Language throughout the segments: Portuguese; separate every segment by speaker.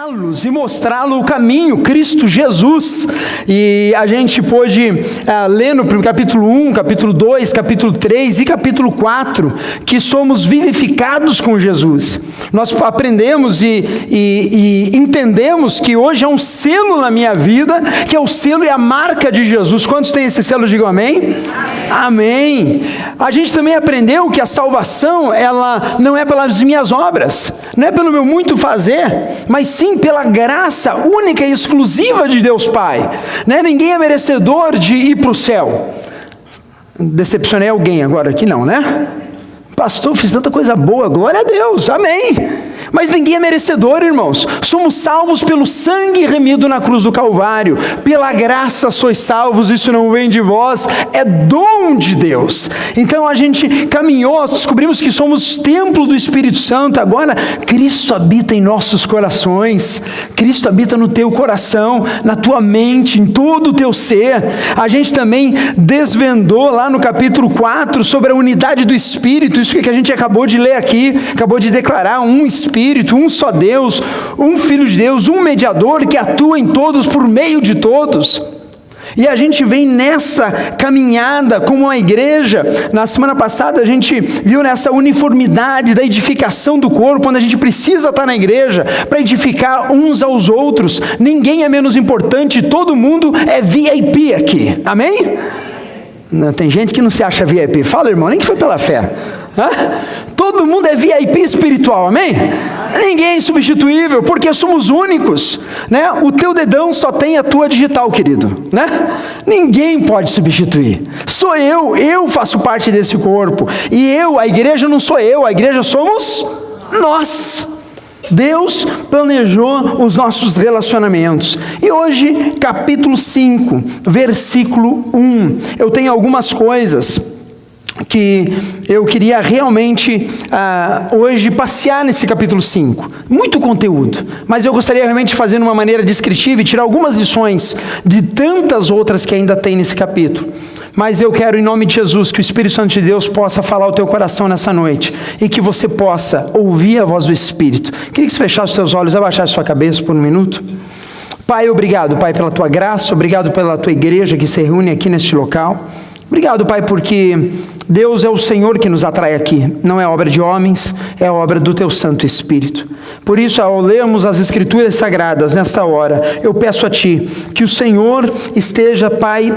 Speaker 1: guiá-los e mostrá-lo o caminho, Cristo Jesus. E a gente pôde ler no capítulo 1, capítulo 2, capítulo 3 e capítulo 4, que somos vivificados com Jesus. Nós aprendemos e entendemos que hoje é um selo na minha vida, que é o selo e a marca de Jesus. Quantos têm esse selo? Digam amém? Amém. A gente também aprendeu que a salvação, ela não é pelas minhas obras, não é pelo meu muito fazer, mas sim pela graça única e exclusiva de Deus Pai. Né? Ninguém é merecedor de ir para o céu. Decepcionei alguém agora aqui não, né? Pastor, fiz tanta coisa boa, glória a Deus, amém. Mas ninguém é merecedor, irmãos. Somos salvos pelo sangue remido na cruz do Calvário. Pela graça sois salvos, isso não vem de vós, é dom de Deus. Então a gente caminhou, descobrimos que somos templo do Espírito Santo. Agora Cristo habita em nossos corações. Cristo habita no teu coração, na tua mente, em todo o teu ser. A gente também desvendou lá no capítulo 4 sobre a unidade do Espírito. Isso que a gente acabou de ler aqui, acabou de declarar: um Espírito, um só Deus, um Filho de Deus, um mediador que atua em todos, por meio de todos. E a gente vem nessa caminhada como uma igreja. Na semana passada a gente viu nessa uniformidade da edificação do corpo, onde a gente precisa estar na igreja para edificar uns aos outros. Ninguém é menos importante, todo mundo é VIP aqui, amém? Não, tem gente que não se acha VIP, fala irmão, nem que foi pela fé. Todo mundo é VIP espiritual, amém? Ninguém é insubstituível, porque somos únicos, né? O teu dedão só tem a tua digital, querido, né? Ninguém pode substituir. Sou eu faço parte desse corpo. E a igreja não sou eu, a igreja somos nós. Deus planejou os nossos relacionamentos. E hoje, capítulo 5, versículo 1. Eu tenho algumas coisas que eu queria realmente hoje passear nesse capítulo 5, muito conteúdo, mas eu gostaria realmente de fazer de uma maneira descritiva e tirar algumas lições de tantas outras que ainda tem nesse capítulo. Mas eu quero, em nome de Jesus, que o Espírito Santo de Deus possa falar ao teu coração nessa noite, e que você possa ouvir a voz do Espírito. Queria que você fechasse os teus olhos, abaixasse sua cabeça por um minuto. Pai, obrigado, Pai, pela tua graça, obrigado pela tua igreja que se reúne aqui neste local. Obrigado, Pai, porque Deus é o Senhor que nos atrai aqui, não é obra de homens, é obra do Teu Santo Espírito. Por isso, ao lermos as Escrituras Sagradas nesta hora, eu peço a Ti que o Senhor esteja, Pai,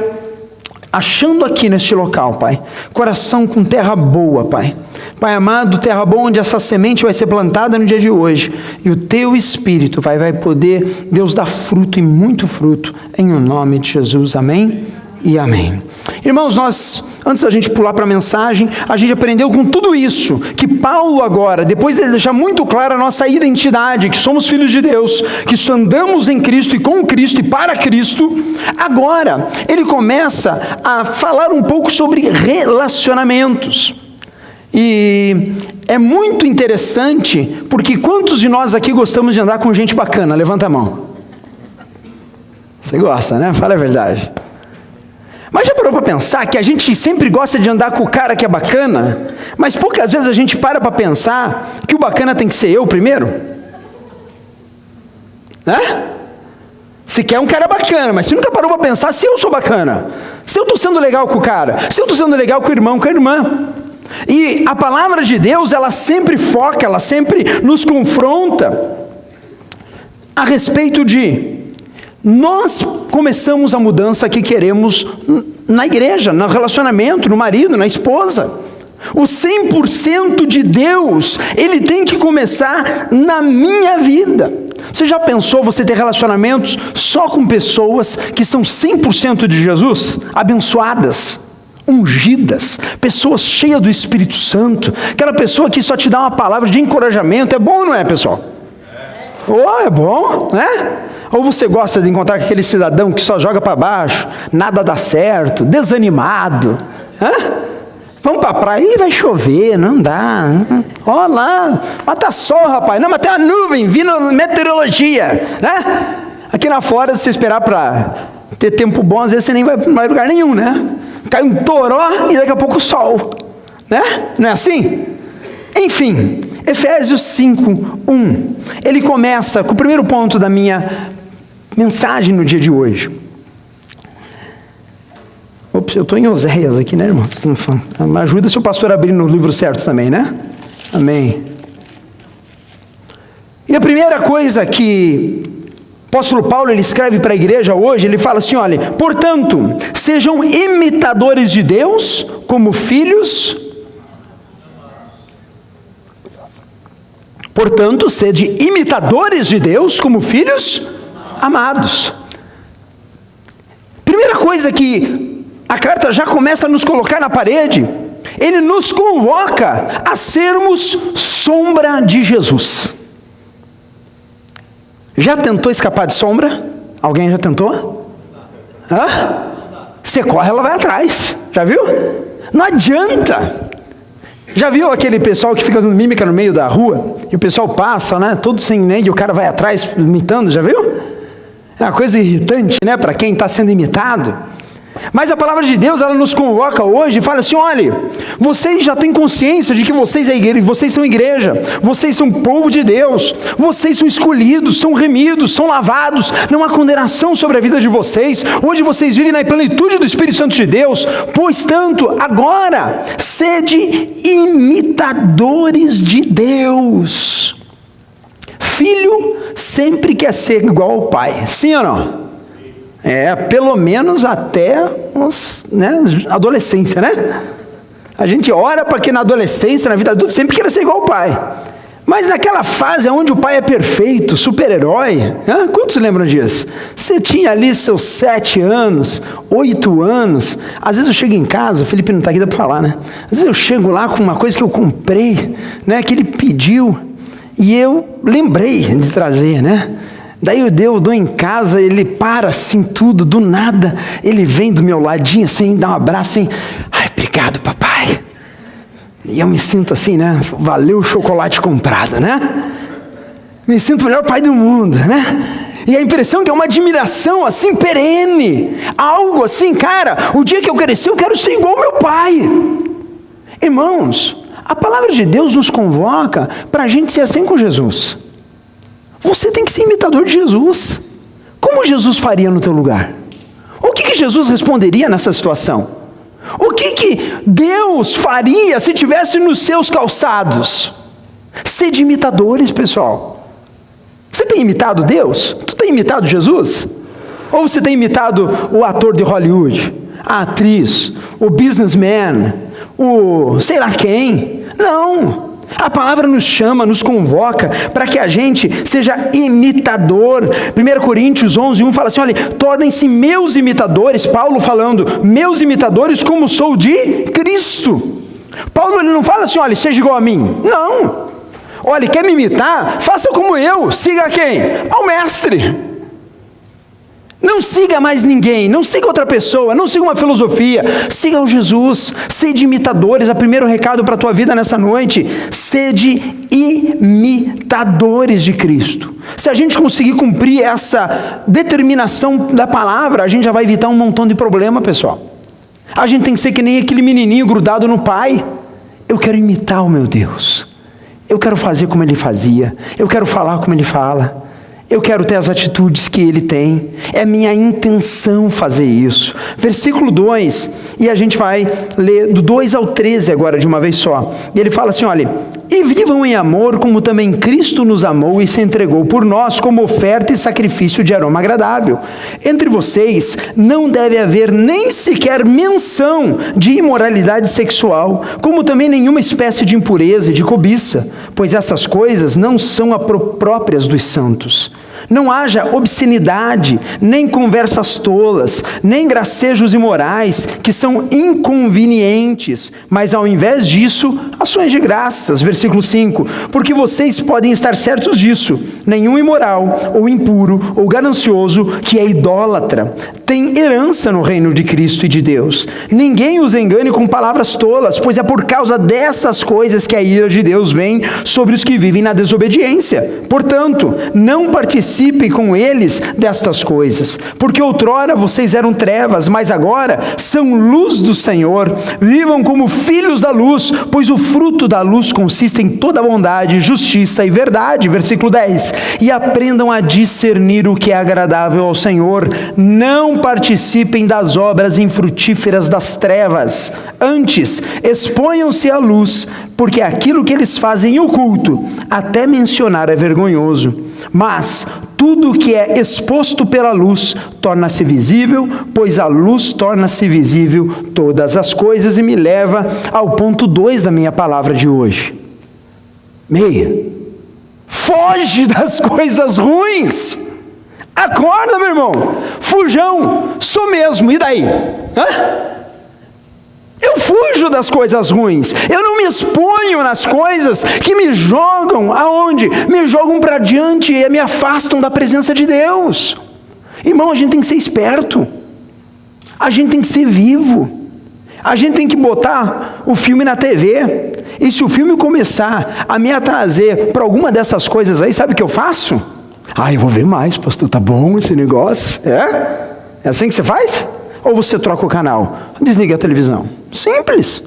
Speaker 1: achando aqui neste local, Pai, coração com terra boa, Pai. Pai amado, terra boa onde essa semente vai ser plantada no dia de hoje, e o Teu Espírito, Pai, vai poder, Deus, dar fruto e muito fruto, em o nome de Jesus, amém e amém. Irmãos, antes da gente pular para a mensagem, a gente aprendeu com tudo isso, que Paulo agora, depois de deixar muito clara a nossa identidade, que somos filhos de Deus, que andamos em Cristo e com Cristo e para Cristo, agora ele começa a falar um pouco sobre relacionamentos. E é muito interessante, porque quantos de nós aqui gostamos de andar com gente bacana? Levanta a mão. Você gosta, né? Fala a verdade. Mas já parou para pensar que a gente sempre gosta de andar com o cara que é bacana, mas poucas vezes a gente para pensar que o bacana tem que ser eu primeiro? Né? Você quer um cara bacana, mas você nunca parou para pensar se eu sou bacana, se eu estou sendo legal com o cara, se eu estou sendo legal com o irmão, com a irmã. E a palavra de Deus, ela sempre foca, ela sempre nos confronta a respeito de nós começamos a mudança que queremos na igreja, no relacionamento, no marido, na esposa. O 100% de Deus, ele tem que começar na minha vida. Você já pensou você ter relacionamentos só com pessoas que são 100% de Jesus? Abençoadas, ungidas, pessoas cheias do Espírito Santo, aquela pessoa que só te dá uma palavra de encorajamento. É bom ou não é, pessoal? É bom, né? Ou você gosta de encontrar aquele cidadão que só joga para baixo, nada dá certo, desanimado? Vamos para a praia, e vai chover, não dá. Ó lá, mas tá sol, rapaz. Não, mas tem uma nuvem vindo, meteorologia, né? Aqui na Flórida, se você esperar para ter tempo bom, às vezes você nem vai para lugar nenhum, né? Cai um toró e daqui a pouco o sol, né? Não é assim? Enfim, Efésios 5:1. Ele começa com o primeiro ponto da minha mensagem no dia de hoje. Ops, eu estou em Oséias aqui, né, irmão? Me ajuda se o pastor abrir no livro certo também, né? Amém. E a primeira coisa que o apóstolo Paulo ele escreve para a igreja hoje, ele fala assim, olha, portanto, sejam imitadores de Deus como filhos. Portanto, sede imitadores de Deus como filhos amados. Primeira coisa que a carta já começa a nos colocar na parede, ele nos convoca a sermos sombra de Jesus. Já tentou escapar de sombra? Alguém já tentou? Hã? Você corre, ela vai atrás. Já viu? Não adianta. Já viu aquele pessoal que fica fazendo mímica no meio da rua? E o pessoal passa, né? Todo sem nem, e o cara vai atrás imitando, já viu? É uma coisa irritante, né? Para quem está sendo imitado. Mas a palavra de Deus, ela nos convoca hoje e fala assim, olha, vocês já têm consciência de que vocês são igreja, vocês são povo de Deus, vocês são escolhidos, são remidos, são lavados, não há condenação sobre a vida de vocês, hoje vocês vivem na plenitude do Espírito Santo de Deus, pois tanto, agora, sede imitadores de Deus. Filho sempre quer ser igual ao pai, sim ou não? Pelo menos até adolescência, né? A gente ora para que na adolescência, na vida adulta, sempre queira ser igual ao pai. Mas naquela fase onde o pai é perfeito, super-herói, quantos lembram disso? Você tinha ali seus 7 anos, 8 anos, às vezes eu chego em casa, o Felipe não está aqui, dá para falar, né? Às vezes eu chego lá com uma coisa que eu comprei, né, que ele pediu, e eu lembrei de trazer, né? Daí eu dou em casa, ele para assim tudo, do nada, ele vem do meu ladinho assim, dá um abraço assim, ai, obrigado papai. E eu me sinto assim, né, valeu o chocolate comprado, né? Me sinto o melhor pai do mundo, né? E a impressão que é uma admiração assim perene, algo assim, cara, o dia que eu crescer eu quero ser igual ao meu pai. Irmãos, a palavra de Deus nos convoca para a gente ser assim com Jesus. Você tem que ser imitador de Jesus. Como Jesus faria no teu lugar? O que Jesus responderia nessa situação? O que Deus faria se tivesse nos seus calçados? Sede imitadores, pessoal. Você tem imitado Deus? Tu tem imitado Jesus? Ou você tem imitado o ator de Hollywood, a atriz, o businessman, o sei lá quem? Não. A palavra nos chama, nos convoca para que a gente seja imitador. 1 Coríntios 11:1 fala assim, olha, tornem-se meus imitadores, Paulo falando, meus imitadores como sou de Cristo. Paulo ele não fala assim, olha, seja igual a mim. Não. Olha, quer me imitar? Faça como eu. Siga quem? Ao mestre. Não siga mais ninguém, não siga outra pessoa, não siga uma filosofia, siga o Jesus, sede imitadores. O primeiro recado para a tua vida nessa noite, sede imitadores de Cristo. Se a gente conseguir cumprir essa determinação da palavra, a gente já vai evitar um montão de problema, pessoal. A gente tem que ser que nem aquele menininho grudado no pai. Eu quero imitar o meu Deus, eu quero fazer como ele fazia, eu quero falar como ele fala. Eu quero ter as atitudes que ele tem. É minha intenção fazer isso. Versículo 2, e a gente vai ler do 2 ao 13 agora de uma vez só. E ele fala assim, olha, e vivam em amor como também Cristo nos amou e se entregou por nós como oferta e sacrifício de aroma agradável. Entre vocês não deve haver nem sequer menção de imoralidade sexual, como também nenhuma espécie de impureza e de cobiça, pois essas coisas não são próprias dos santos. Não haja obscenidade, nem conversas tolas, nem gracejos imorais, que são inconvenientes, mas ao invés disso, ações de graças. Versículo 5, porque vocês podem estar certos disso, nenhum imoral, ou impuro, ou ganancioso, que é idólatra, tem herança no reino de Cristo e de Deus. Ninguém os engane com palavras tolas, pois é por causa dessas coisas que a ira de Deus vem sobre os que vivem na desobediência. Portanto, não participem participem com eles destas coisas, porque outrora vocês eram trevas, mas agora são luz do Senhor. Vivam como filhos da luz, pois o fruto da luz consiste em toda bondade, justiça e verdade. Versículo 10. E aprendam a discernir o que é agradável ao Senhor. Não participem das obras infrutíferas das trevas. Antes, exponham-se à luz, porque aquilo que eles fazem em oculto, até mencionar é vergonhoso. Mas tudo que é exposto pela luz torna-se visível, pois a luz torna-se visível todas as coisas. E me leva ao ponto 2 da minha palavra de hoje. Foge das coisas ruins. Acorda, meu irmão. Fujão, sou mesmo, e daí? Eu fujo das coisas ruins, eu não me exponho nas coisas que me jogam aonde? Me jogam para diante e me afastam da presença de Deus. Irmão, a gente tem que ser esperto, a gente tem que ser vivo, a gente tem que botar o filme na TV, e se o filme começar a me trazer para alguma dessas coisas aí, sabe o que eu faço? Eu vou ver mais, pastor, tá bom esse negócio? É assim que você faz? Ou você troca o canal? Desliga a televisão. Simples.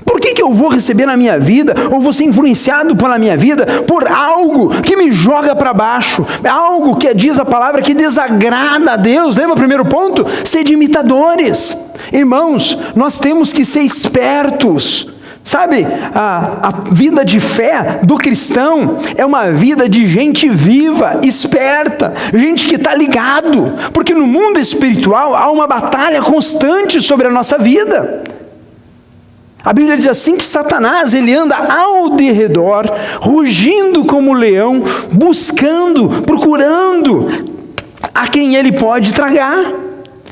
Speaker 1: Por que eu vou receber na minha vida, ou vou ser influenciado pela minha vida, por algo que me joga para baixo, algo que diz a palavra que desagrada a Deus? Lembra o primeiro ponto? Ser de imitadores. Irmãos, nós temos que ser espertos. Sabe, a vida de fé do cristão é uma vida de gente viva, esperta, gente que está ligado, porque no mundo espiritual há uma batalha constante sobre a nossa vida. A Bíblia diz assim que Satanás, ele anda ao derredor, rugindo como leão, buscando, procurando a quem ele pode tragar.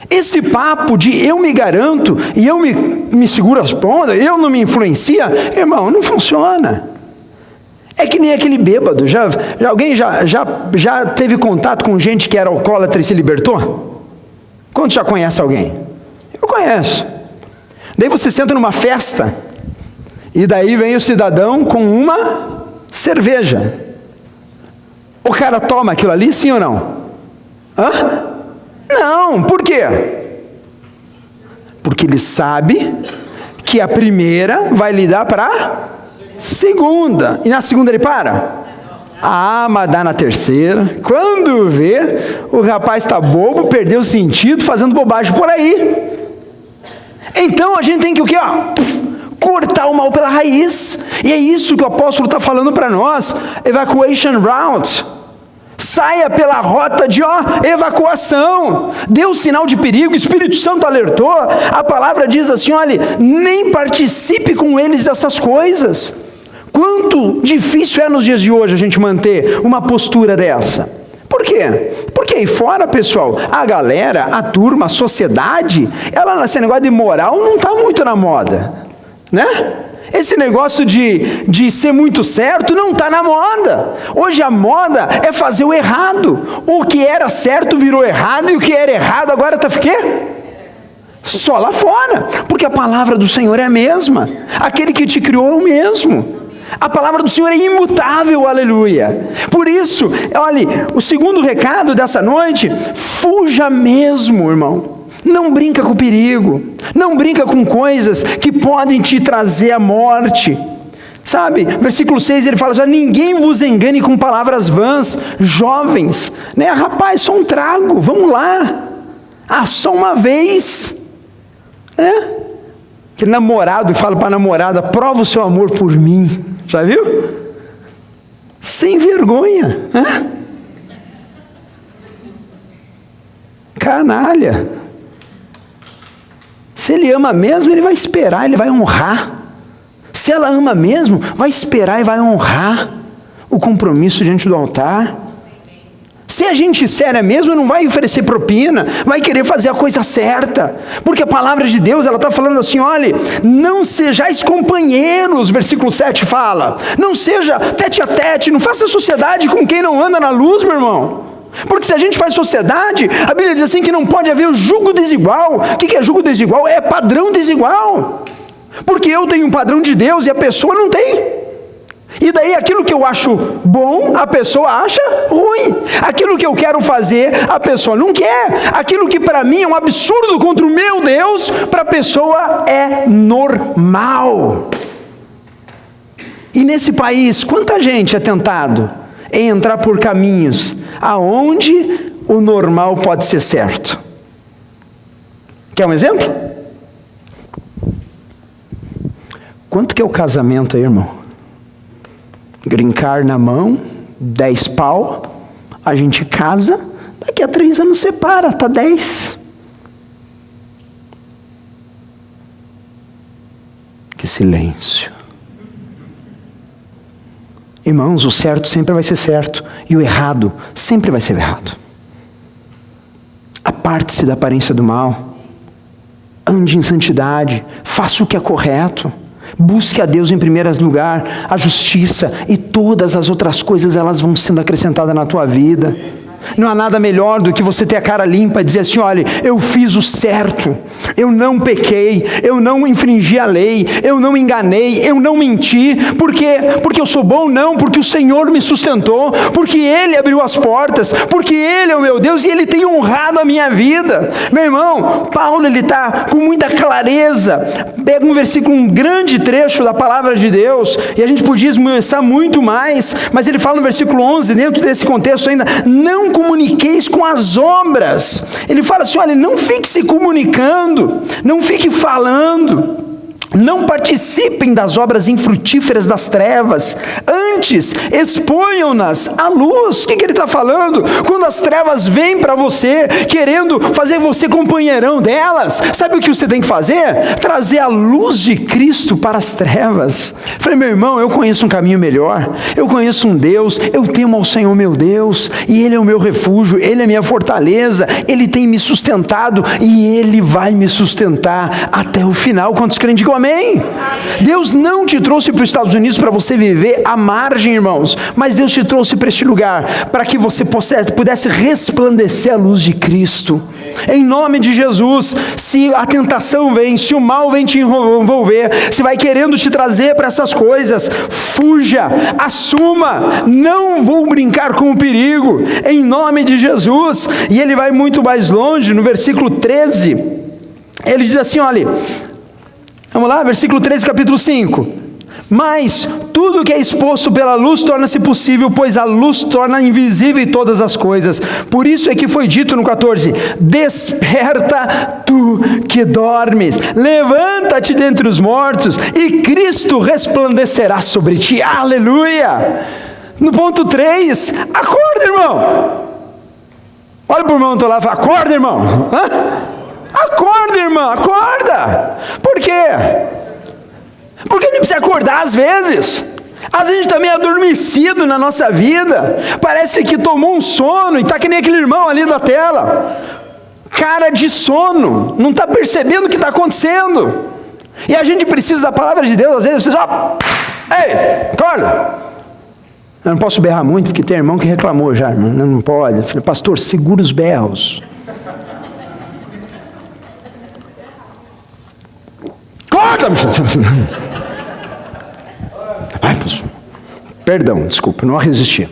Speaker 1: Esse papo de eu me garanto e eu me seguro as pontas, eu não me influencia, irmão, não funciona. É que nem aquele bêbado. Alguém já teve contato com gente que era alcoólatra e se libertou? Quantos já conhece alguém? Eu conheço. Daí você senta numa festa e daí vem o cidadão com uma cerveja. O cara toma aquilo ali, sim ou não? Não, por quê? Porque ele sabe que a primeira vai lhe dar para a segunda. E na segunda ele para? Mas dá na terceira. Quando vê, o rapaz está bobo, perdeu o sentido, fazendo bobagem por aí. Então a gente tem que o quê? Cortar o mal pela raiz. E é isso que o apóstolo está falando para nós. Evacuation route. Saia pela rota de evacuação. Deu sinal de perigo, o Espírito Santo alertou. A palavra diz assim, olha, nem participe com eles dessas coisas. Quanto difícil é nos dias de hoje a gente manter uma postura dessa. Por quê? Porque aí fora, pessoal, a galera, a turma, a sociedade, esse negócio de moral não está muito na moda, né? Esse negócio de ser muito certo não está na moda. Hoje a moda é fazer o errado. O que era certo virou errado, e o que era errado agora está o quê? Só lá fora. Porque a palavra do Senhor é a mesma. Aquele que te criou é o mesmo. A palavra do Senhor é imutável, aleluia. Por isso, olhe, o segundo recado dessa noite, fuja mesmo, irmão. Não brinca com o perigo, não brinca com coisas que podem te trazer a morte. Sabe, versículo 6 ele fala, já ninguém vos engane com palavras vãs, jovens, né? Rapaz, só um trago, vamos lá, só uma vez, aquele namorado que fala para a namorada, prova o seu amor por mim, já viu? Sem vergonha, canalha. Se ele ama mesmo, ele vai esperar, ele vai honrar. Se ela ama mesmo, vai esperar e vai honrar o compromisso diante do altar. Se a gente séria mesmo, não vai oferecer propina, vai querer fazer a coisa certa, porque a palavra de Deus, ela está falando assim, olha, não sejais companheiros, versículo 7 fala, não seja tete a tete, não faça sociedade com quem não anda na luz, meu irmão. Porque se a gente faz sociedade, a Bíblia diz assim que não pode haver o jugo desigual. O que é jugo desigual? É padrão desigual. Porque eu tenho um padrão de Deus e a pessoa não tem. E daí aquilo que eu acho bom, a pessoa acha ruim. Aquilo que eu quero fazer, a pessoa não quer. Aquilo que para mim é um absurdo contra o meu Deus, para a pessoa é normal. E nesse país, quanta gente é tentado em entrar por caminhos aonde o normal pode ser certo? Quer um exemplo? Quanto que é o casamento aí, irmão? Green card na mão, 10 pau, a gente casa, daqui a 3 anos separa, tá 10. Que silêncio. Irmãos, o certo sempre vai ser certo, e o errado sempre vai ser errado. Aparte-se da aparência do mal, ande em santidade, faça o que é correto. Busque a Deus em primeiro lugar, a justiça, e todas as outras coisas elas vão sendo acrescentadas na tua vida. Não há nada melhor do que você ter a cara limpa e dizer assim: olha, eu fiz o certo, eu não pequei, eu não infringi a lei, eu não enganei, eu não menti. Por quê? Porque eu sou bom? Não, porque o Senhor me sustentou, porque Ele abriu as portas, porque Ele é o meu Deus e Ele tem honrado a minha vida. Meu irmão, Paulo, ele está com muita clareza, pega um versículo, um grande trecho da palavra de Deus, e a gente podia esmiuçar muito mais, mas ele fala no versículo 11, dentro desse contexto ainda: não comuniqueis com as obras. Ele fala assim: olha, não fique se comunicando, não fique falando, não participem das obras infrutíferas das trevas, antes exponham-nas à luz. O que ele está falando? Quando as trevas vêm para você, querendo fazer você companheirão delas, sabe o que você tem que fazer? Trazer a luz de Cristo para as trevas. Falei: meu irmão, eu conheço um caminho melhor, eu conheço um Deus, eu temo ao Senhor meu Deus, e Ele é o meu refúgio, Ele é a minha fortaleza, Ele tem me sustentado, e Ele vai me sustentar até o final. Quantos creem? Digam amém. Amém? Deus não te trouxe para os Estados Unidos para você viver à margem, irmãos, mas Deus te trouxe para este lugar para que você pudesse resplandecer a luz de Cristo. Em nome de Jesus. Se a tentação vem, se o mal vem te envolver, se vai querendo te trazer para essas coisas, fuja, assuma, não vou brincar com o perigo, em nome de Jesus. E ele vai muito mais longe, no versículo 13, ele diz assim, olha, vamos lá, versículo 13, capítulo 5. Mas tudo que é exposto pela luz torna-se possível, pois a luz torna invisível todas as coisas. Por isso é que foi dito no 14: desperta tu que dormes, levanta-te dentre os mortos, e Cristo resplandecerá sobre ti. Aleluia! No ponto 3, acorda, irmão. Olha para o irmão que está lá e fala: acorda, irmão. Acorda, irmão, acorda. Por quê? Porque a gente precisa acordar às vezes. Às vezes a gente está meio adormecido na nossa vida. Parece que tomou um sono e está que nem aquele irmão ali da tela. Cara de sono. Não está percebendo o que está acontecendo. E a gente precisa da palavra de Deus. Às vezes você só... Ei, acorda. Eu não posso berrar muito porque tem irmão que reclamou já. Não pode. Eu falei: pastor, segura os berros. Acorda! Ai, perdão, desculpa, não resisti.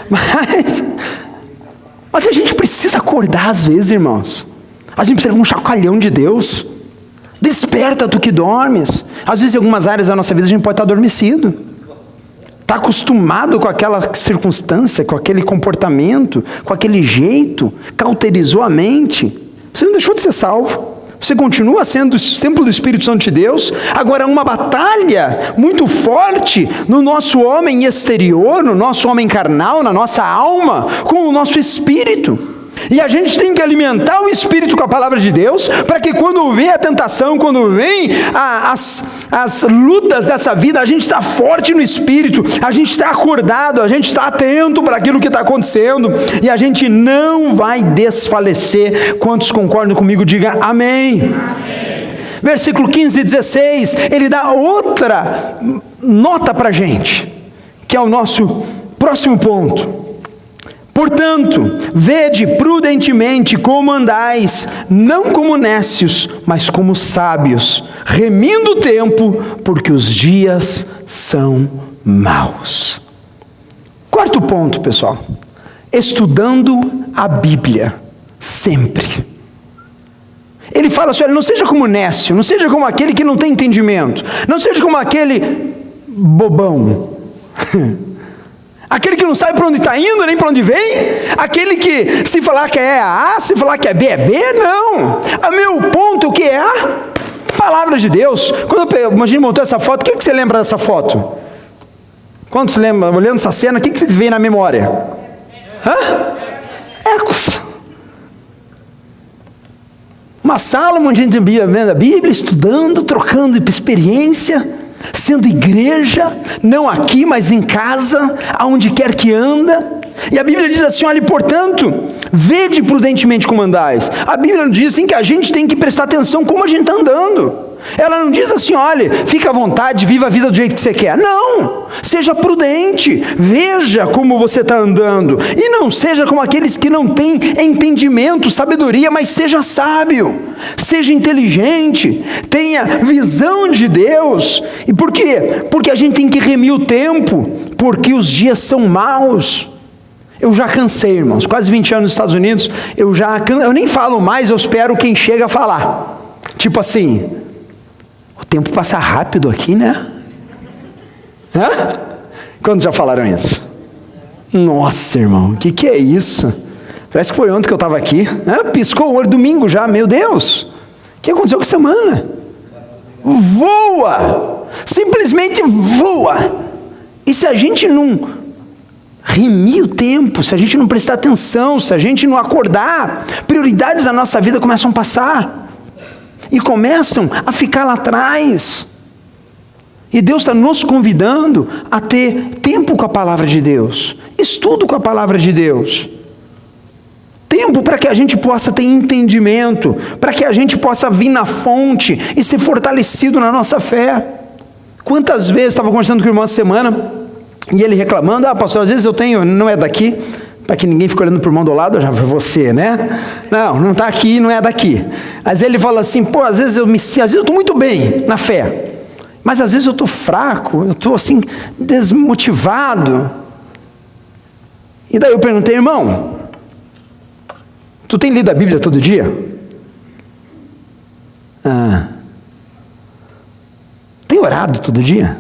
Speaker 1: Mas a gente precisa acordar às vezes, irmãos. A gente precisa de um chacoalhão de Deus. Desperta tu que dormes. Às vezes em algumas áreas da nossa vida a gente pode estar adormecido. Está acostumado com aquela circunstância, com aquele comportamento, com aquele jeito, cauterizou a mente. Você não deixou de ser salvo. Você continua sendo o templo do Espírito Santo de Deus. Agora, uma batalha muito forte no nosso homem exterior, no nosso homem carnal, na nossa alma, com o nosso espírito. E a gente tem que alimentar o espírito com a palavra de Deus, para que quando vem a tentação, quando vem as lutas dessa vida, a gente está forte no espírito, a gente está acordado, a gente está atento para aquilo que está acontecendo, e a gente não vai desfalecer. Quantos concordam comigo? Diga amém. Amém. Versículo 15 e 16, ele dá outra nota para a gente, que é o nosso próximo ponto. Portanto, vede prudentemente como andais, não como nécios, mas como sábios, remindo o tempo, porque os dias são maus. Quarto ponto, pessoal. Estudando a Bíblia, sempre. Ele fala assim, olha, não seja como nécio, não seja como aquele que não tem entendimento, não seja como aquele bobão, aquele que não sabe para onde está indo, nem para onde vem, aquele que se falar que é A, se falar que é B, não. O meu ponto é o que é a palavra de Deus. Quando a gente montou essa foto, o que você lembra dessa foto? Quando você lembra, olhando essa cena, o que vem na memória? Ecos. Uma sala onde a gente vendo a Bíblia, estudando, trocando experiência, sendo igreja, não aqui, mas em casa, aonde quer que anda. E a Bíblia diz assim, olha, portanto, vede prudentemente como andais. A Bíblia não diz assim que a gente tem que prestar atenção como a gente está andando. Ela não diz assim, olha, fica à vontade, viva a vida do jeito que você quer. Não, seja prudente, veja como você está andando. E não seja como aqueles que não têm entendimento, sabedoria, mas seja sábio, seja inteligente, tenha visão de Deus. E por quê? Porque a gente tem que remir o tempo, porque os dias são maus. Eu já cansei, irmãos, quase 20 anos nos Estados Unidos, eu nem falo mais, eu espero quem chega a falar. Tipo assim, o tempo passa rápido aqui, né? Quando já falaram isso? Nossa, irmão, o que é isso? Parece que foi ontem que eu estava aqui. Piscou o olho, domingo já, meu Deus. O que aconteceu com a semana? Voa! Simplesmente voa! E se a gente não remir o tempo, se a gente não prestar atenção, se a gente não acordar, prioridades da nossa vida começam a passar. E começam a ficar lá atrás. E Deus está nos convidando a ter tempo com a palavra de Deus, estudo com a palavra de Deus, tempo para que a gente possa ter entendimento, para que a gente possa vir na fonte e ser fortalecido na nossa fé. Quantas vezes, estava conversando com o irmão essa semana, e ele reclamando, pastor, às vezes eu tenho, não é daqui, para que ninguém fique olhando para o irmão do lado, já foi você, né? Não está aqui, não é daqui. Às vezes ele fala assim, às vezes eu estou muito bem na fé, mas às vezes eu estou fraco, eu estou assim, desmotivado. E daí eu perguntei, irmão, tu tem lido a Bíblia todo dia? Tem orado todo dia?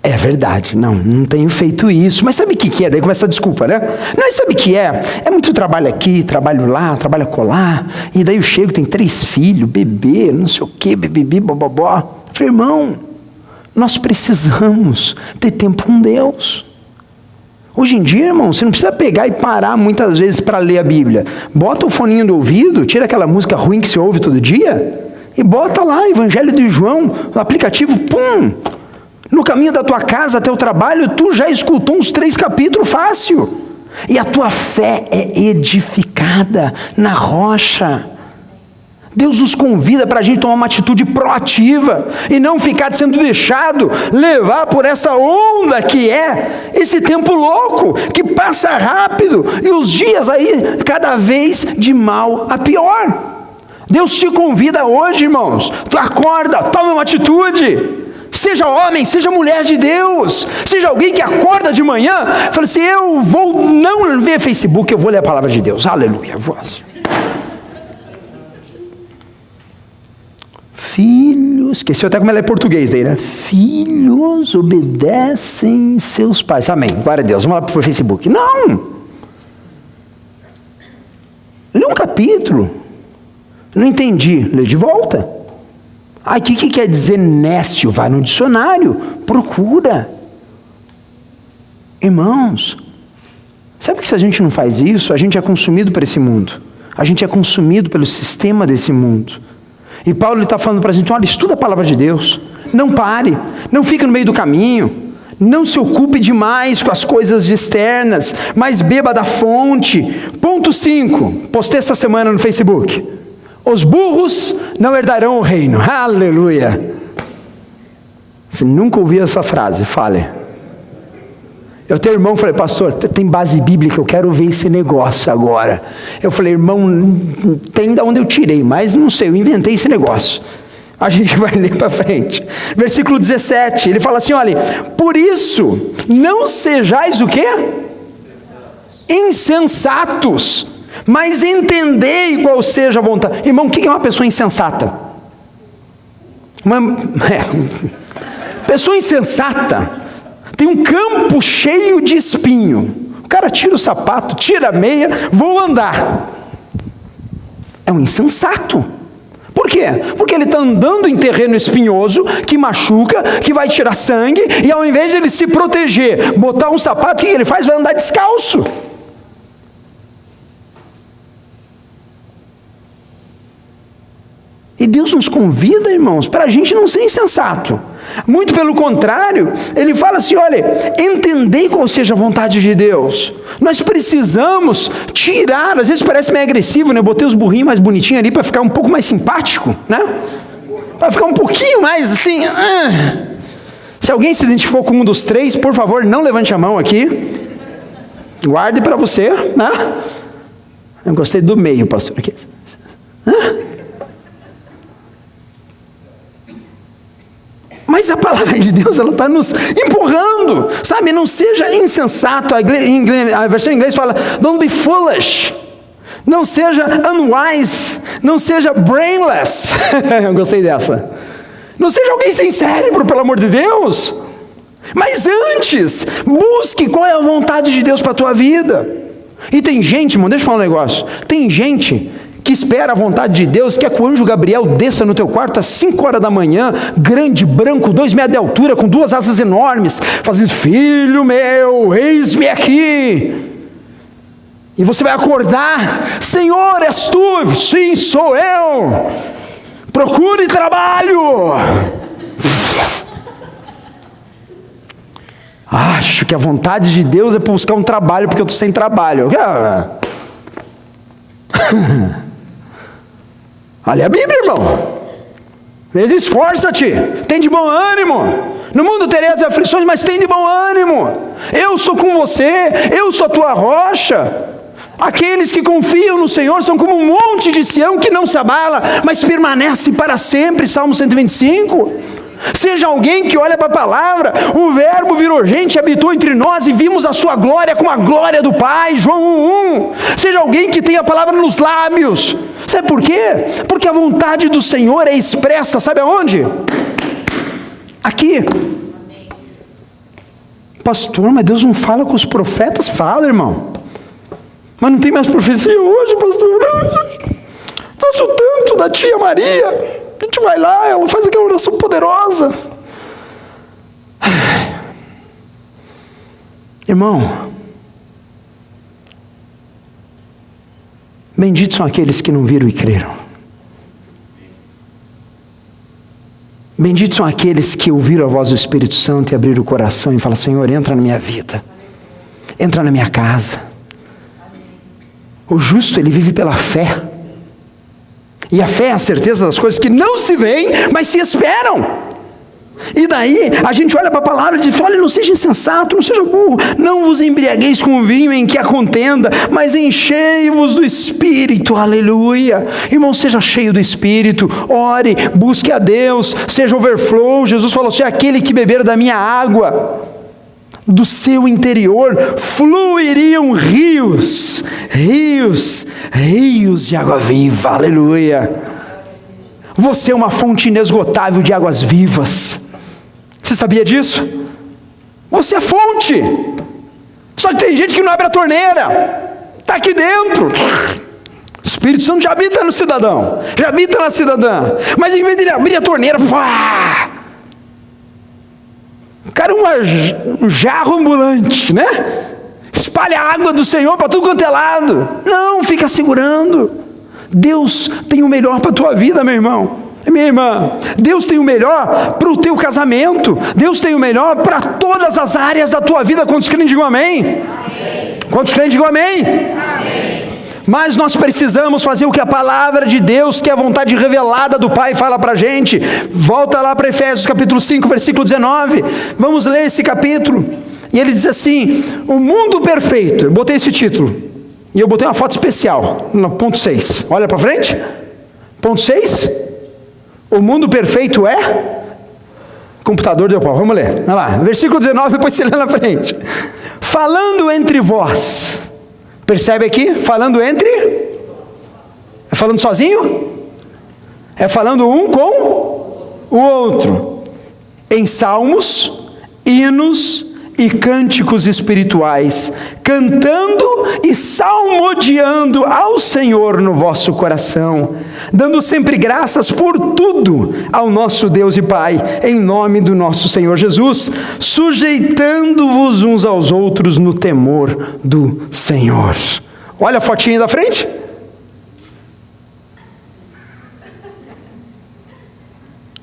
Speaker 1: É verdade, não tenho feito isso, mas sabe o que é? Daí começa a desculpa, né? Não, sabe o que é? É muito trabalho aqui, trabalho lá, trabalho acolá, e daí eu chego, tem 3 filhos, bebê, não sei o que, bebibi, bobobó. Eu falei, irmão, nós precisamos ter tempo com Deus. Hoje em dia, irmão, você não precisa pegar e parar muitas vezes para ler a Bíblia. Bota o foninho do ouvido, tira aquela música ruim que você ouve todo dia, e bota lá, Evangelho de João, no aplicativo, pum! No caminho da tua casa até o trabalho, tu já escutou uns 3 capítulos fácil. E a tua fé é edificada na rocha. Deus nos convida para a gente tomar uma atitude proativa e não ficar sendo deixado levar por essa onda que é esse tempo louco, que passa rápido e os dias aí cada vez de mal a pior. Deus te convida hoje, irmãos, tu acorda, toma uma atitude. Seja homem, seja mulher de Deus, seja alguém que acorda de manhã, fala assim, eu vou não ver Facebook, eu vou ler a palavra de Deus, aleluia, vou assim. Filhos, esqueci até como ela é português daí, né? Filhos obedecem seus pais, amém, glória a Deus, vamos lá para o Facebook. Não, lê um capítulo, não entendi, lê de volta. O que quer dizer nécio? Vai no dicionário, procura. Irmãos, sabe que se a gente não faz isso, a gente é consumido por esse mundo. A gente é consumido pelo sistema desse mundo. E Paulo está falando para a gente, olha, estuda a palavra de Deus. Não pare, não fique no meio do caminho. Não se ocupe demais com as coisas externas, mas beba da fonte. Ponto 5, postei essa semana no Facebook. Os burros não herdarão o reino. Aleluia. Você nunca ouviu essa frase, fale. Eu tenho irmão, falei, pastor, tem base bíblica, eu quero ver esse negócio agora. Eu falei, irmão, tem de onde eu tirei, mas não sei, eu inventei esse negócio. A gente vai ler para frente. Versículo 17, ele fala assim, olha, por isso, não sejais o quê? Insensatos, mas entendei qual seja a vontade. Irmão, o que é uma pessoa insensata? Pessoa insensata tem um campo cheio de espinho. O cara tira o sapato, tira a meia, vou andar. É um insensato. Por quê? Porque ele está andando em terreno espinhoso, que machuca, que vai tirar sangue, e ao invés de ele se proteger, botar um sapato, o que ele faz? Vai andar descalço. E Deus nos convida, irmãos, para a gente não ser insensato. Muito pelo contrário, ele fala assim, olha, entendei qual seja a vontade de Deus. Nós precisamos tirar, às vezes parece meio agressivo, né? Eu botei os burrinhos mais bonitinhos ali para ficar um pouco mais simpático, né? Para ficar um pouquinho mais assim. Se alguém se identificou com um dos três, por favor, não levante a mão aqui. Guarde para você, né? Eu gostei do meio, pastor. Aqui. Mas a palavra de Deus, ela está nos empurrando, sabe? Não seja insensato. A versão em inglês fala, don't be foolish. Não seja unwise. Não seja brainless. Eu gostei dessa. Não seja alguém sem cérebro, pelo amor de Deus. Mas antes, busque qual é a vontade de Deus para a tua vida. E tem gente, irmão, deixa eu falar um negócio. Tem gente que espera a vontade de Deus, quer que o anjo Gabriel desça no teu quarto às 5 horas da manhã, grande, branco, 2 metros de altura, com 2 asas enormes, fazendo, filho meu, eis-me aqui. E você vai acordar, Senhor, és tu? Sim, sou eu. Procure trabalho. Acho que a vontade de Deus é buscar um trabalho, porque eu estou sem trabalho. Olha a Bíblia, irmão. Mas esforça-te, tem de bom ânimo. No mundo tereis aflições, mas tem de bom ânimo. Eu sou com você, eu sou a tua rocha. Aqueles que confiam no Senhor são como um monte de Sião que não se abala, mas permanece para sempre. Salmo 125. Seja alguém que olha para a palavra, o verbo virou gente, habitou entre nós e vimos a sua glória como a glória do Pai, João 1:1. Seja alguém que tem a palavra nos lábios. Sabe por quê? Porque a vontade do Senhor é expressa, sabe aonde? Aqui. Pastor, mas Deus não fala com os profetas? Fala, irmão. Mas não tem mais profecia hoje, pastor. Gosto tanto da tia Maria. A gente vai lá, ela faz aquela oração poderosa. Irmão, benditos são aqueles que não viram e creram. Benditos são aqueles que ouviram a voz do Espírito Santo e abriram o coração e falaram, Senhor, entra na minha vida, entra na minha casa. O justo, ele vive pela fé. E a fé é a certeza das coisas que não se veem, mas se esperam. E daí, a gente olha para a palavra e diz, olha, não seja insensato, não seja burro, não vos embriagueis com o vinho em que há contenda, mas enchei-vos do Espírito, aleluia. Irmão, seja cheio do Espírito, ore, busque a Deus, seja overflow. Jesus falou assim, aquele que beber da minha água, do seu interior fluiriam rios de água viva, aleluia. Você é uma fonte inesgotável de águas vivas. Você sabia disso? Você é fonte. Só que tem gente que não abre a torneira, está aqui dentro. O Espírito Santo já habita no cidadão, já habita na cidadã, mas em vez de ele abrir a torneira, o cara é um jarro ambulante, né? Espalha a água do Senhor para tudo quanto é lado. Não, fica segurando. Deus tem o melhor para a tua vida, meu irmão, minha irmã. Deus tem o melhor para o teu casamento. Deus tem o melhor para todas as áreas da tua vida. Quantos crentes digam amém? Amém. Quantos crentes digam amém? Amém. Mas nós precisamos fazer o que a palavra de Deus, que é a vontade revelada do Pai, fala para a gente. Volta lá para Efésios capítulo 5, versículo 19. Vamos ler esse capítulo. E ele diz assim, o mundo perfeito. Eu botei esse título. E eu botei uma foto especial, no ponto 6. Olha para frente. Ponto 6. O mundo perfeito é? Computador deu pau, vamos ler. Olha lá, versículo 19, depois você lê na frente. Falando entre vós. Percebe aqui? Falando entre? É falando sozinho? É falando um com o outro. Em salmos, hinos e cânticos espirituais, cantando e salmodiando ao Senhor no vosso coração, dando sempre graças por tudo ao nosso Deus e Pai, em nome do nosso Senhor Jesus, sujeitando-vos uns aos outros no temor do Senhor. Olha a fotinha da frente.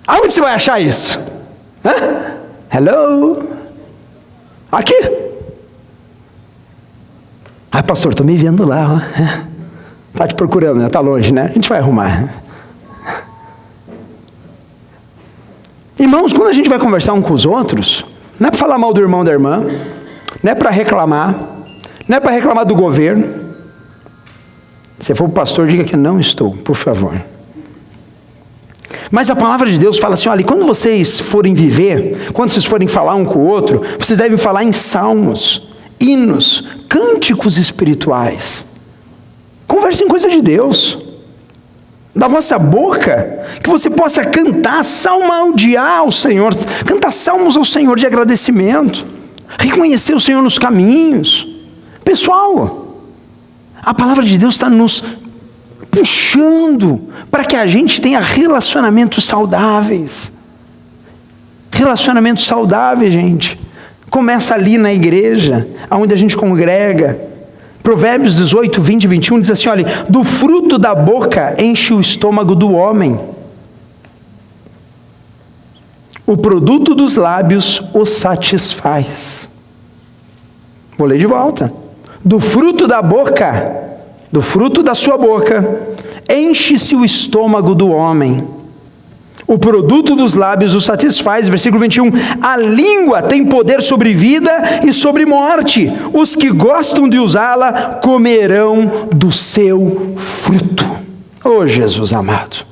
Speaker 1: Aonde você vai achar isso? Hã? Hello? Aqui. Ah, pastor, estou me vendo lá. Está te procurando, né? Está longe, né? A gente vai arrumar. Irmãos, quando a gente vai conversar um com os outros, não é para falar mal do irmão da irmã, não é para reclamar, não é para reclamar do governo. Se for o pastor, diga que não estou, por favor. Mas a palavra de Deus fala assim, olha, quando vocês forem viver, quando vocês forem falar um com o outro, vocês devem falar em salmos, hinos, cânticos espirituais. Conversem em coisa de Deus. Da vossa boca, que você possa cantar, salmodiar ao Senhor, cantar salmos ao Senhor de agradecimento, reconhecer o Senhor nos caminhos. Pessoal, a palavra de Deus está nos puxando para que a gente tenha relacionamentos saudáveis. Relacionamentos saudáveis, gente. Começa ali na igreja, onde a gente congrega. Provérbios 18, 20 e 21 diz assim, olha, do fruto da boca enche o estômago do homem. O produto dos lábios o satisfaz. Vou ler de volta. Do fruto da boca, do fruto da sua boca, enche-se o estômago do homem. O produto dos lábios o satisfaz. Versículo 21. A língua tem poder sobre vida e sobre morte. Os que gostam de usá-la comerão do seu fruto. Oh, Jesus amado,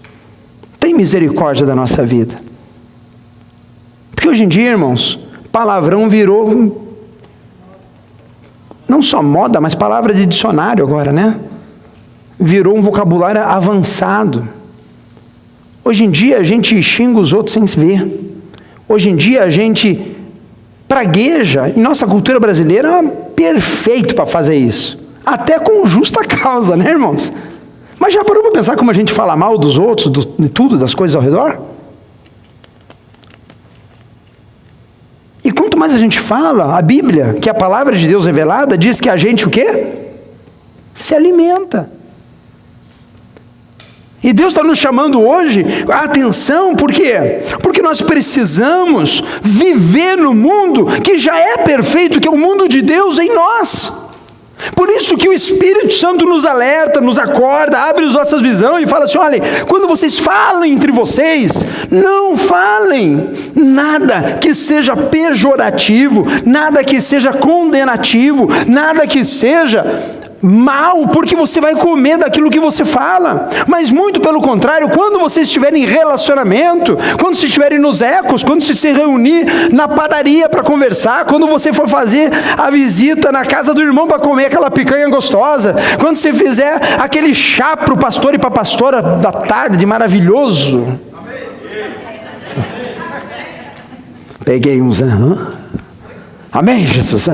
Speaker 1: tem misericórdia da nossa vida. Porque hoje em dia, irmãos, palavrão virou não só moda, mas palavra de dicionário agora, né? Virou um vocabulário avançado. Hoje em dia a gente xinga os outros sem se ver. Hoje em dia a gente pragueja, e nossa cultura brasileira é perfeito para fazer isso. Até com justa causa, né, irmãos? Mas já parou para pensar como a gente fala mal dos outros, de tudo, das coisas ao redor? E quanto mais a gente fala, a Bíblia, que é a palavra de Deus revelada, diz que a gente o quê? Se alimenta. E Deus está nos chamando hoje a atenção, por quê? Porque nós precisamos viver no mundo que já é perfeito, que é o mundo de Deus em nós. Por isso que o Espírito Santo nos alerta, nos acorda, abre as nossas visões e fala assim, olha, quando vocês falam entre vocês, não falem nada que seja pejorativo, nada que seja condenativo, nada que seja mal, porque você vai comer daquilo que você fala. Mas muito pelo contrário, quando vocês estiverem em relacionamento, quando vocês estiverem nos ecos, quando você se reunir na padaria para conversar, quando você for fazer a visita na casa do irmão para comer aquela picanha gostosa, quando você fizer aquele chá para o pastor e para a pastora da tarde, maravilhoso. Peguei uns... Amém, Jesus?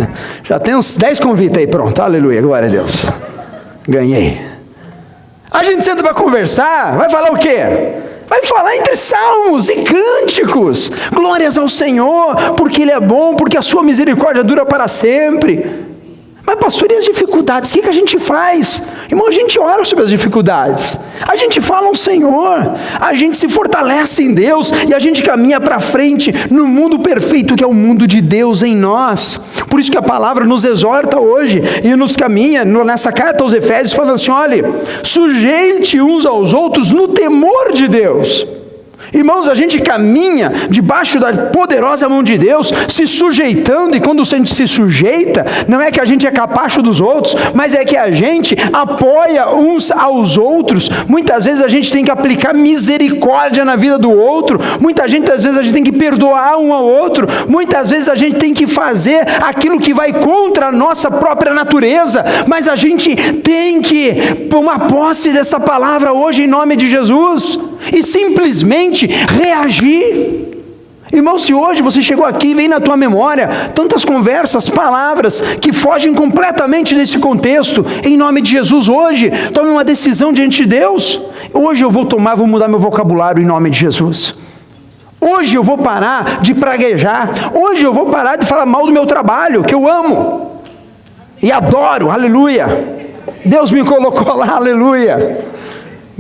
Speaker 1: Já tem uns 10 convites aí, pronto, aleluia, glória a Deus. Ganhei. A gente senta para conversar, vai falar o quê? Vai falar entre salmos e cânticos. Glórias ao Senhor, porque Ele é bom, porque a sua misericórdia dura para sempre. Mas pastor, e as dificuldades? O que a gente faz? Irmão, a gente ora sobre as dificuldades. A gente fala ao Senhor. A gente se fortalece em Deus. E a gente caminha para frente no mundo perfeito que é o mundo de Deus em nós. Por isso que a palavra nos exorta hoje e nos caminha nessa carta aos Efésios falando assim, olha, sujeite uns aos outros no temor de Deus. Irmãos, a gente caminha debaixo da poderosa mão de Deus, se sujeitando, e quando a gente se sujeita, não é que a gente é capacho dos outros, mas é que a gente apoia uns aos outros. Muitas vezes a gente tem que aplicar misericórdia na vida do outro, muitas vezes a gente tem que perdoar um ao outro, muitas vezes a gente tem que fazer aquilo que vai contra a nossa própria natureza, mas a gente tem que tomar posse dessa palavra hoje em nome de Jesus, e simplesmente reagir. Irmão, se hoje você chegou aqui e vem na tua memória tantas conversas, palavras que fogem completamente desse contexto, em nome de Jesus, hoje tome uma decisão diante de Deus. Hoje eu vou mudar meu vocabulário em nome de Jesus. Hoje eu vou parar de praguejar. Hoje eu vou parar de falar mal do meu trabalho, que eu amo e adoro, aleluia. Deus me colocou lá, aleluia.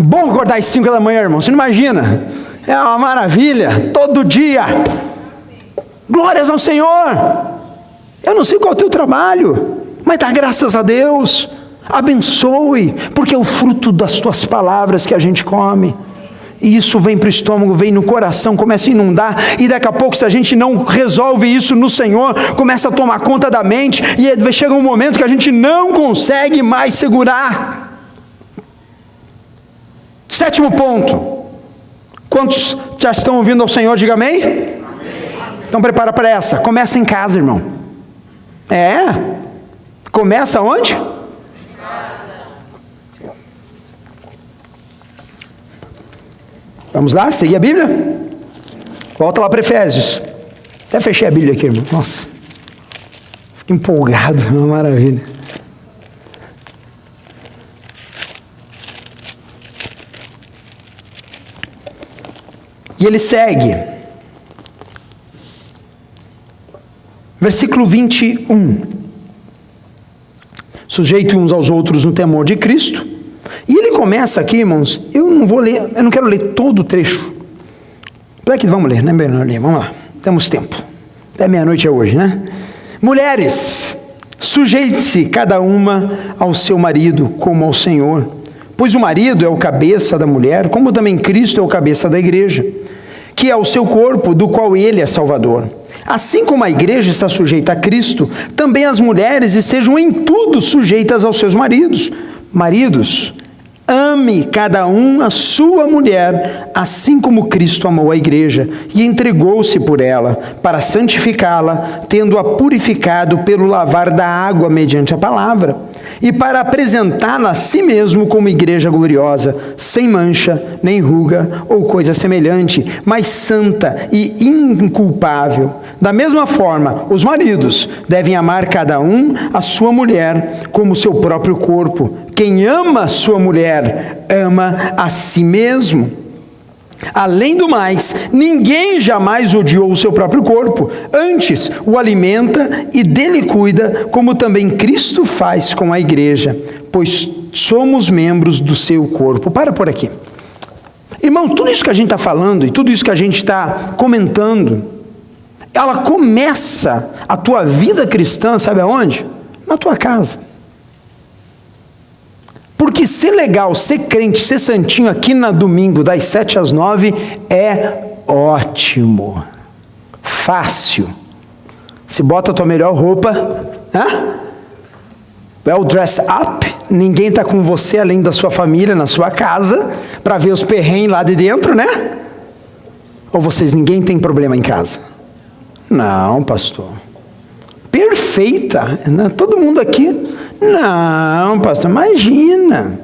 Speaker 1: Bom acordar às 5 da manhã, irmão, você não imagina? É uma maravilha, todo dia. Glórias ao Senhor. Eu não sei qual é o teu trabalho, mas dá graças a Deus. Abençoe, porque é o fruto das tuas palavras que a gente come. E isso vem para o estômago, vem no coração, começa a inundar, e daqui a pouco, se a gente não resolve isso no Senhor, começa a tomar conta da mente, e chega um momento que a gente não consegue mais segurar. 7º ponto. Quantos já estão ouvindo ao Senhor? Diga amém. Amém. Então prepara para essa. Começa em casa, irmão. Começa onde? Em casa. Vamos lá, seguir a Bíblia? Volta lá para Efésios. Até fechei a Bíblia aqui, irmão. Nossa, fico empolgado, uma maravilha. E ele segue, versículo 21, sujeito uns aos outros no temor de Cristo, e ele começa aqui, irmãos, eu não quero ler todo o trecho, vamos ler, né? Vamos lá, temos tempo, até meia-noite é hoje, né? Mulheres, sujeite-se cada uma ao seu marido como ao Senhor, pois o marido é o cabeça da mulher, como também Cristo é o cabeça da igreja, que é o seu corpo, do qual ele é Salvador. Assim como a igreja está sujeita a Cristo, também as mulheres estejam em tudo sujeitas aos seus maridos. Maridos, ame cada um a sua mulher, assim como Cristo amou a igreja e entregou-se por ela, para santificá-la, tendo-a purificado pelo lavar da água mediante a palavra, e para apresentá-la a si mesmo como igreja gloriosa, sem mancha, nem ruga ou coisa semelhante, mas santa e inculpável. Da mesma forma, os maridos devem amar cada um a sua mulher como seu próprio corpo. Quem ama a sua mulher, ama a si mesmo. Além do mais, ninguém jamais odiou o seu próprio corpo, antes o alimenta e dele cuida, como também Cristo faz com a igreja, pois somos membros do seu corpo. Para por aqui. Irmão, tudo isso que a gente está falando e tudo isso que a gente está comentando, ela começa a tua vida cristã, sabe aonde? Na tua casa. Porque ser legal, ser crente, ser santinho aqui na domingo, das 7 às 9, é ótimo, fácil. Se bota a tua melhor roupa, well dress up, ninguém está com você além da sua família, na sua casa, para ver os perrengues lá de dentro, né? Ou ninguém tem problema em casa? Não, pastor. Perfeita, né? Todo mundo aqui. Não, pastor, imagina.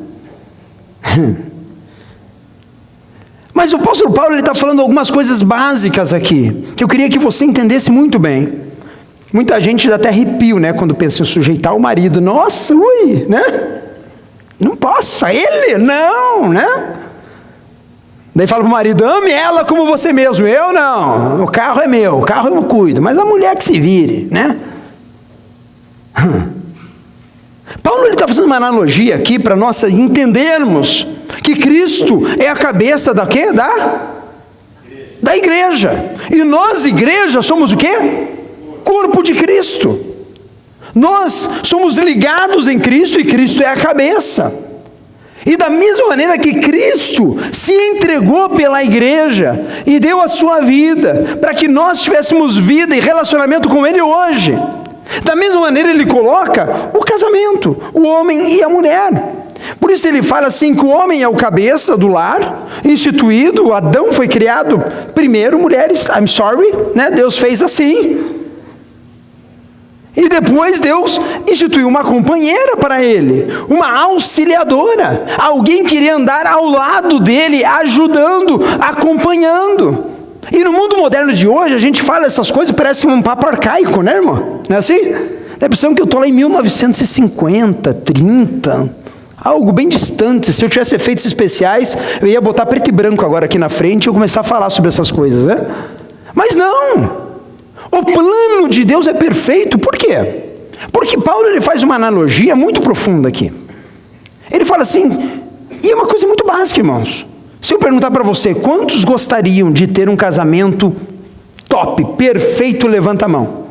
Speaker 1: Mas o apóstolo Paulo está falando algumas coisas básicas aqui, que eu queria que você entendesse muito bem. Muita gente dá até arrepio, né, quando pensa em sujeitar o marido. Nossa, né? Não posso, ele? Não, né? Daí fala para o marido, ame ela como você mesmo. Eu não, o carro é meu, o carro eu cuido, mas a mulher que se vire, né? Paulo está fazendo uma analogia aqui para nós entendermos que Cristo é a cabeça da quê? Da igreja. E nós, igreja, somos o quê? Corpo de Cristo. Nós somos ligados em Cristo e Cristo é a cabeça. E da mesma maneira que Cristo se entregou pela igreja e deu a sua vida para que nós tivéssemos vida e relacionamento com Ele hoje, da mesma maneira Ele coloca o casamento, o homem e a mulher. Por isso Ele fala assim que o homem é o cabeça do lar, instituído, Adão foi criado primeiro, mulheres, I'm sorry, né? Deus fez assim. E depois Deus instituiu uma companheira para ele, uma auxiliadora, alguém que iria andar ao lado dele, ajudando, acompanhando. E no mundo moderno de hoje, a gente fala essas coisas, parece um papo arcaico, né, irmão? Não é assim? Dá a impressão que eu estou lá em 1950, 30, algo bem distante. Se eu tivesse efeitos especiais, eu ia botar preto e branco agora aqui na frente e eu começar a falar sobre essas coisas, né? Mas não! O plano de Deus é perfeito. Por quê? Porque Paulo ele faz uma analogia muito profunda aqui. Ele fala assim, e é uma coisa muito básica, irmãos. Se eu perguntar para você, quantos gostariam de ter um casamento top, perfeito, levanta a mão.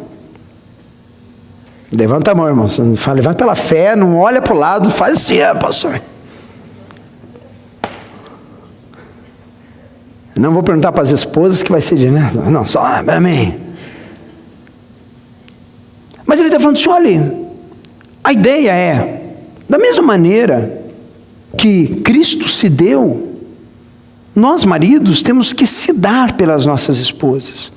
Speaker 1: Levanta a mão, irmãos. Levanta pela fé, não olha para o lado, faz assim, pastor. Não vou perguntar para as esposas que vai ser de, né? Não, só amém. Mas ele está falando assim, olha, a ideia é, da mesma maneira que Cristo se deu, nós maridos temos que se dar pelas nossas esposas.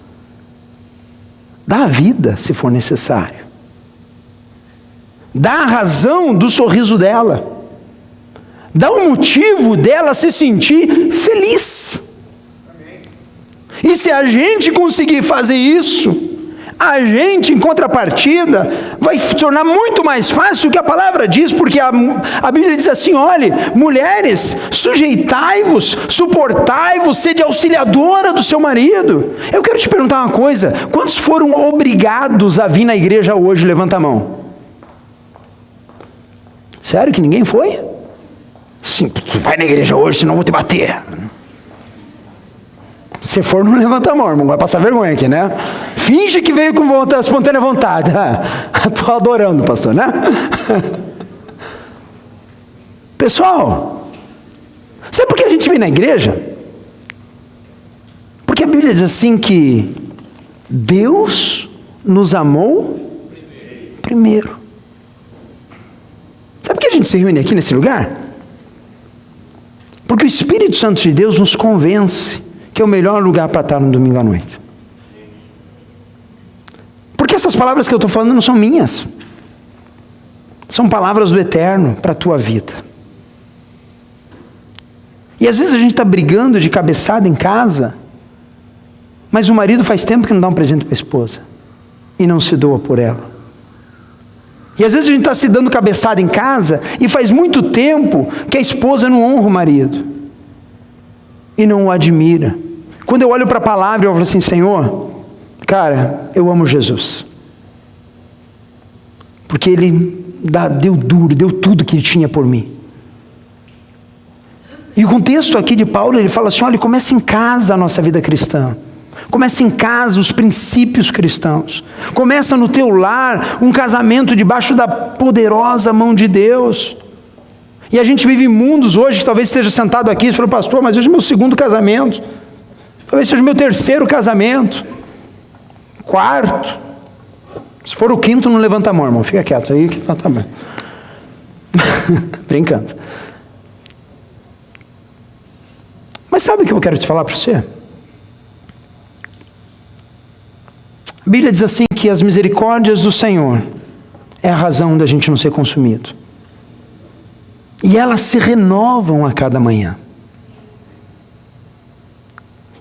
Speaker 1: Dá a vida, se for necessário. Dá a razão do sorriso dela. Dá o motivo dela se sentir feliz. E se a gente conseguir fazer isso, a gente, em contrapartida, vai se tornar muito mais fácil o que a palavra diz, porque a Bíblia diz assim, olhe, mulheres, sujeitai-vos, suportai-vos, sede auxiliadora do seu marido. Eu quero te perguntar uma coisa, quantos foram obrigados a vir na igreja hoje? Levanta a mão. Sério que ninguém foi? Sim, tu vai na igreja hoje, senão eu vou te bater. Se for, não levanta a mão, irmão, vai passar vergonha aqui, né? Finge que veio com vontade, espontânea vontade. Estou adorando, pastor, né? Pessoal, sabe por que a gente vem na igreja? Porque a Bíblia diz assim que Deus nos amou primeiro. Sabe por que a gente se reúne aqui nesse lugar? Porque o Espírito Santo de Deus nos convence que é o melhor lugar para estar no domingo à noite. Porque essas palavras que eu estou falando não são minhas. São palavras do Eterno para a tua vida. E às vezes a gente está brigando de cabeçada em casa, mas o marido faz tempo que não dá um presente para a esposa. E não se doa por ela. E às vezes a gente está se dando cabeçada em casa, e faz muito tempo que a esposa não honra o marido. E não o admira. Quando eu olho para a palavra, eu falo assim, Senhor, cara, eu amo Jesus. Porque Ele deu duro, deu tudo que Ele tinha por mim. E o contexto aqui de Paulo, ele fala assim, olha, começa em casa a nossa vida cristã. Começa em casa os princípios cristãos. Começa no teu lar um casamento debaixo da poderosa mão de Deus. E a gente vive mundos hoje, que talvez esteja sentado aqui e fala, pastor, mas hoje é meu segundo casamento. Talvez seja o meu terceiro casamento. Quarto. Se for o quinto, não levanta a mão, irmão. Fica quieto aí que tá bem. Brincando. Mas sabe o que eu quero te falar para você? A Bíblia diz assim que as misericórdias do Senhor é a razão da gente não ser consumido. E elas se renovam a cada manhã.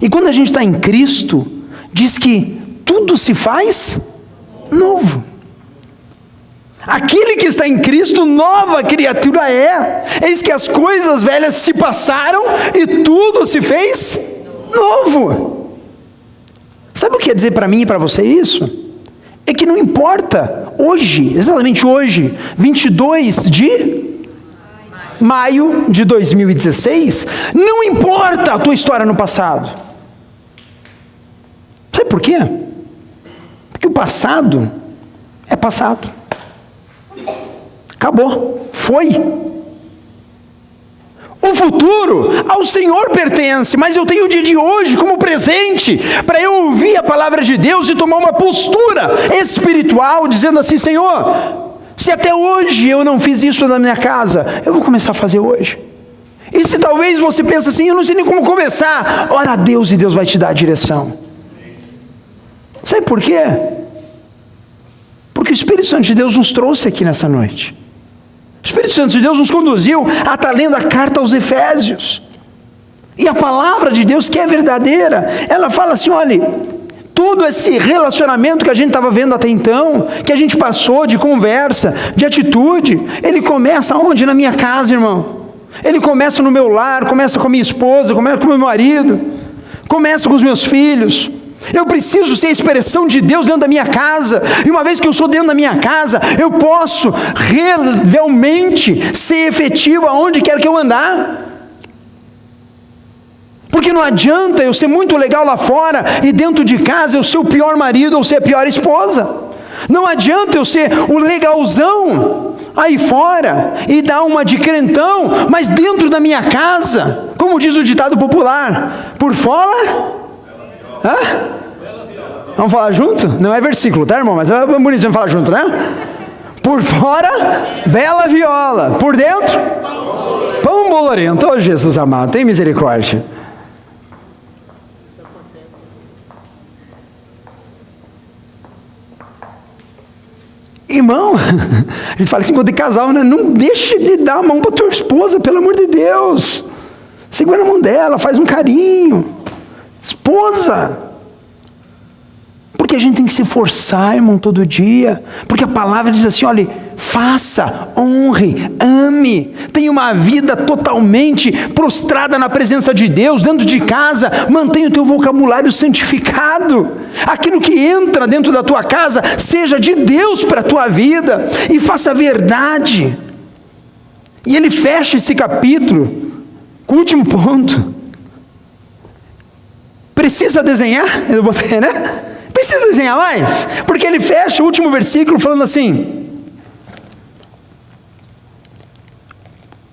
Speaker 1: E quando a gente está em Cristo, diz que tudo se faz novo. Aquele que está em Cristo, nova criatura é. Eis que as coisas velhas se passaram e tudo se fez novo. Sabe o que quer dizer para mim e para você isso? É que não importa hoje, exatamente hoje, 22 de maio de 2016, não importa a tua história no passado. Sabe por quê? Porque o passado é passado. Acabou. Foi. futuro ao Senhor pertence, mas eu tenho o dia de hoje como presente, para eu ouvir a palavra de Deus e tomar uma postura espiritual, dizendo assim: Senhor, se até hoje eu não fiz isso na minha casa, eu vou começar a fazer hoje. E se talvez você pense assim: eu não sei nem como começar, ora a Deus e Deus vai te dar a direção. Sabe por quê? Porque o Espírito Santo de Deus nos trouxe aqui nessa noite. O Espírito Santo de Deus nos conduziu a estar lendo a carta aos Efésios. E a palavra de Deus, que é verdadeira, ela fala assim: olha, todo esse relacionamento que a gente estava vendo até então, que a gente passou de conversa, de atitude, ele começa onde? Na minha casa, irmão. Ele começa no meu lar, começa com a minha esposa, começa com o meu marido, começa com os meus filhos. Eu preciso ser a expressão de Deus dentro da minha casa, e uma vez que eu sou dentro da minha casa, eu posso realmente ser efetivo aonde quer que eu andar. Porque não adianta eu ser muito legal lá fora, e dentro de casa eu ser o pior marido ou ser a pior esposa. Não adianta eu ser o legalzão aí fora, e dar uma de crentão, mas dentro da minha casa, como diz o ditado popular, por fora... Hã? Vamos falar junto? Não é versículo, tá, irmão? Mas é bonito a gente falar junto, né? Por fora, bela viola. Por dentro, pão bolorento. Oh, Jesus amado, tem misericórdia. Irmão, a gente fala assim quando é casal, né? Não deixe de dar a mão para tua esposa, pelo amor de Deus. Segura a mão dela, faz um carinho. Esposa, porque a gente tem que se forçar, irmão, todo dia, porque a palavra diz assim: olha, faça, honre, ame, tenha uma vida totalmente prostrada na presença de Deus, dentro de casa, mantenha o teu vocabulário santificado, aquilo que entra dentro da tua casa, seja de Deus para a tua vida, e faça a verdade. E ele fecha esse capítulo com o último ponto. Precisa desenhar? Eu botei, né? Precisa desenhar mais? Porque ele fecha o último versículo falando assim,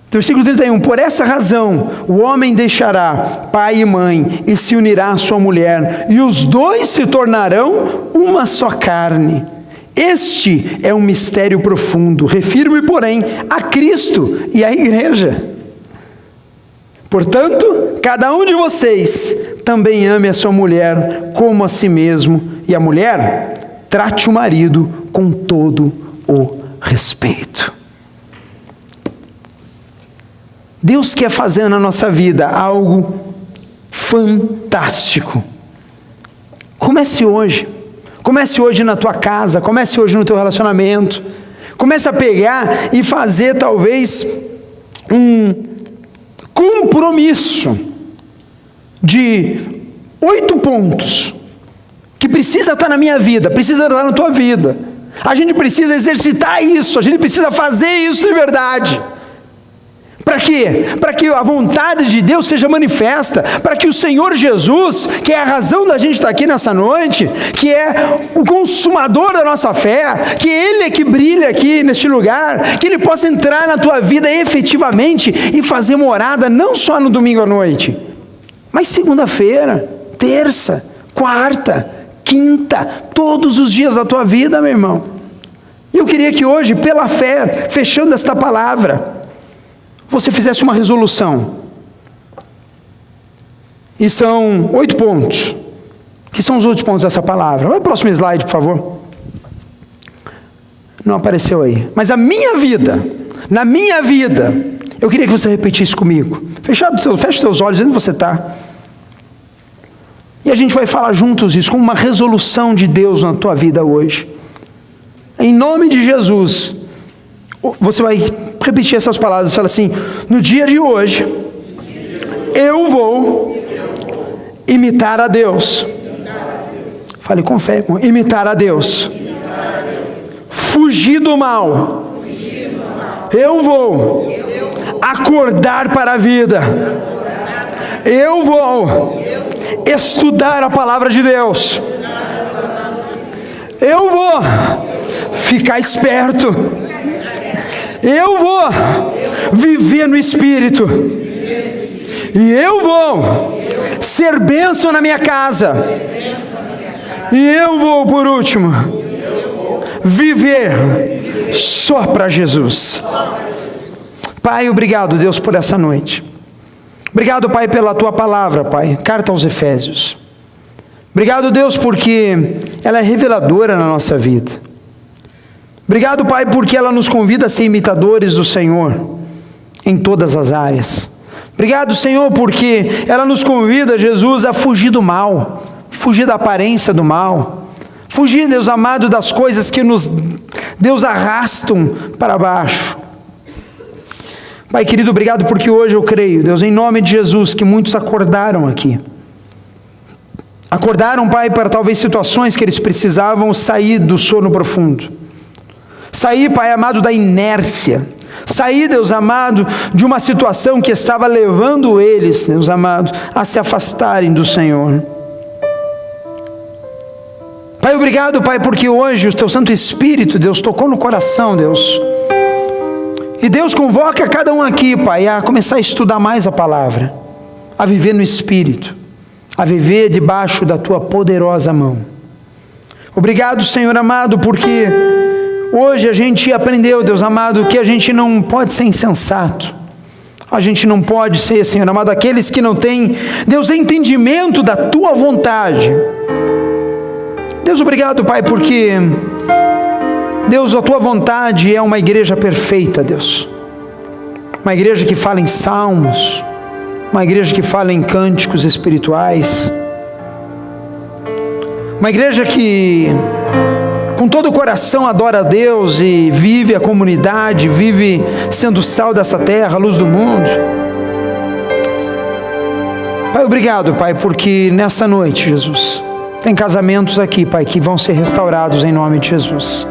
Speaker 1: versículo 31, por essa razão o homem deixará pai e mãe e se unirá à sua mulher, e os dois se tornarão uma só carne. Este é um mistério profundo, refiro-me, porém, a Cristo e à igreja. Portanto, cada um de vocês também ame a sua mulher como a si mesmo, e a mulher trate o marido com todo o respeito. Deus quer fazer na nossa vida algo fantástico. Comece hoje na tua casa, comece hoje no teu relacionamento, comece a pegar e fazer talvez um compromisso de 8 pontos, que precisa estar na minha vida, precisa estar na tua vida. A gente precisa exercitar isso, a gente precisa fazer isso de verdade. Para quê? Para que a vontade de Deus seja manifesta, para que o Senhor Jesus, que é a razão da gente estar aqui nessa noite, que é o consumador da nossa fé, que Ele é que brilha aqui neste lugar, que Ele possa entrar na tua vida efetivamente e fazer morada não só no domingo à noite, mas segunda-feira, terça, quarta, quinta, todos os dias da tua vida, meu irmão. E eu queria que hoje, pela fé, fechando esta palavra, você fizesse uma resolução. E são 8 pontos. Que são os 8 pontos dessa palavra? Vai para o próximo slide, por favor. Não apareceu aí. Mas a minha vida, na minha vida, eu queria que você repetisse comigo. Fecha os teus olhos, onde você está. E a gente vai falar juntos isso, como uma resolução de Deus na tua vida hoje. Em nome de Jesus, você vai repetir essas palavras, fala assim: no dia de hoje, eu vou imitar a Deus. Fale com fé, irmão. Imitar a Deus. Fugir do mal. Eu vou acordar para a vida. Eu vou estudar a palavra de Deus. Eu vou ficar esperto. Eu vou viver no Espírito. E eu vou ser bênção na minha casa. E eu vou, por último, viver só para Jesus. Pai, obrigado, Deus, por essa noite. Obrigado, Pai, pela Tua palavra, Pai. Carta aos Efésios. Obrigado, Deus, porque ela é reveladora na nossa vida. Obrigado, Pai, porque ela nos convida a ser imitadores do Senhor em todas as áreas. Obrigado, Senhor, porque ela nos convida, Jesus, a fugir do mal, fugir da aparência do mal, fugir, Deus amado, das coisas que nos, Deus, arrastam para baixo. Pai querido, obrigado porque hoje eu creio, Deus, em nome de Jesus, que muitos acordaram aqui. Acordaram, Pai, para talvez situações que eles precisavam sair do sono profundo. Sair, Pai amado, da inércia. Sair, Deus amado, de uma situação que estava levando eles, Deus amado, a se afastarem do Senhor. Pai, obrigado, Pai, porque hoje o Teu Santo Espírito, Deus, tocou no coração, Deus. E Deus convoca cada um aqui, Pai, a começar a estudar mais a palavra, a viver no Espírito, a viver debaixo da Tua poderosa mão. Obrigado, Senhor amado, porque hoje a gente aprendeu, Deus amado, que a gente não pode ser insensato. A gente não pode ser, Senhor amado, aqueles que não têm, Deus, entendimento da Tua vontade. Deus, obrigado, Pai, porque, Deus, a Tua vontade é uma igreja perfeita, Deus. Uma igreja que fala em salmos, uma igreja que fala em cânticos espirituais, uma igreja que com todo o coração adora a Deus e vive a comunidade, vive sendo sal dessa terra, luz do mundo. Pai, obrigado, Pai, porque nessa noite, Jesus, tem casamentos aqui, Pai, que vão ser restaurados em nome de Jesus.